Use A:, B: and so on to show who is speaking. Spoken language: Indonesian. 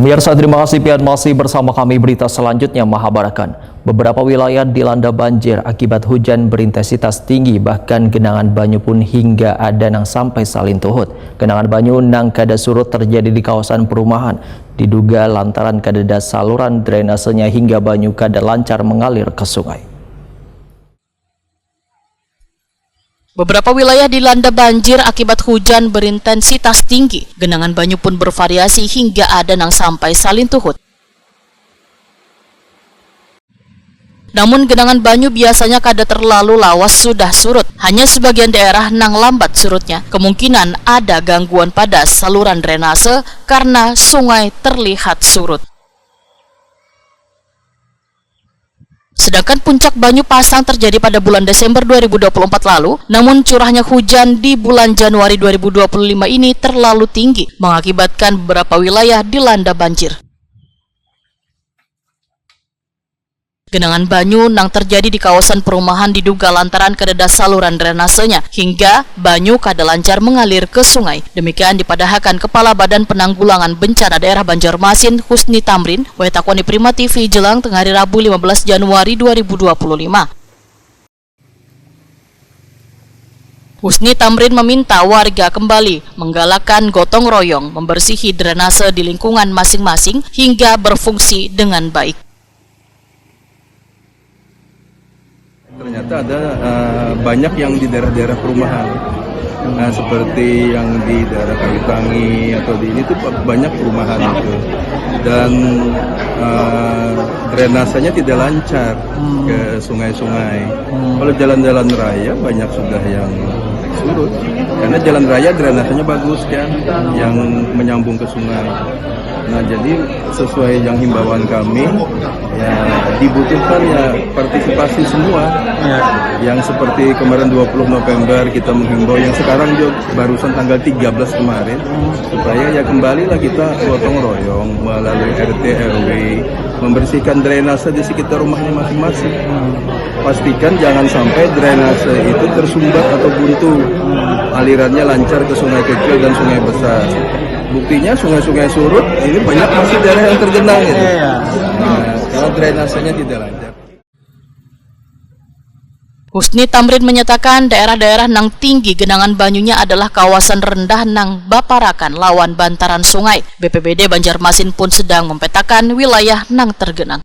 A: Pemirsa, terima kasih pian masih bersama kami. Berita selanjutnya Mahabarakan. Beberapa wilayah dilanda banjir akibat hujan berintensitas tinggi, bahkan genangan banyu pun hingga ada nang sampai salin tuhut. Genangan banyu nang kada surut terjadi di kawasan perumahan. Diduga lantaran kadada saluran drainasenya hingga banyu kada lancar mengalir ke sungai.
B: Beberapa wilayah dilanda banjir akibat hujan berintensitas tinggi. Genangan banyu pun bervariasi hingga ada nang sampai salin tuhut. Namun genangan banyu biasanya kada terlalu lawas sudah surut. Hanya sebagian daerah nang lambat surutnya. Kemungkinan ada gangguan pada saluran drainase karena sungai terlihat surut. Sedangkan puncak banyu pasang terjadi pada bulan Desember 2024 lalu, namun curahnya hujan di bulan Januari 2025 ini terlalu tinggi, mengakibatkan beberapa wilayah dilanda banjir. Genangan banyu nang terjadi di kawasan perumahan diduga lantaran kadada saluran drainasenya, hingga banyu kada lancar mengalir ke sungai. Demikian dipadahkan Kepala Badan Penanggulangan Bencana Daerah Banjarmasin, Husni Tamrin, Wetakoni Prima TV jelang tengah hari Rabu 15 Januari 2025. Husni Tamrin meminta warga kembali menggalakkan gotong royong membersihi drainase di lingkungan masing-masing hingga berfungsi dengan baik.
C: Ternyata ada banyak yang di daerah-daerah perumahan, seperti yang di daerah Kayu Tangi atau di ini tuh banyak perumahan itu, dan drainasenya tidak lancar ke sungai-sungai. Kalau jalan-jalan raya banyak sudah yang surut, karena jalan raya drainasenya bagus kan, yang menyambung ke sungai. Nah, jadi sesuai yang himbauan kami, ya dibutuhkan ya partisipasi semua. Yang seperti kemarin 20 November kita menghimbau, yang sekarang juga barusan tanggal 13 kemarin, supaya ya kembalilah kita gotong royong melalui RT RW membersihkan drainase di sekitar rumahnya masing-masing. Pastikan jangan sampai drainase itu tersumbat atau buntu, alirannya lancar ke sungai kecil dan sungai besar. Buktinya sungai-sungai surut, ini banyak masih daerah yang tergenang gitu. Nah, kalau drainasenya tidak lancar.
B: Husni Tamrin menyatakan daerah-daerah nang tinggi genangan banyunya adalah kawasan rendah nang baparakan lawan bantaran sungai. BPBD Banjarmasin pun sedang mempetakan wilayah nang tergenang.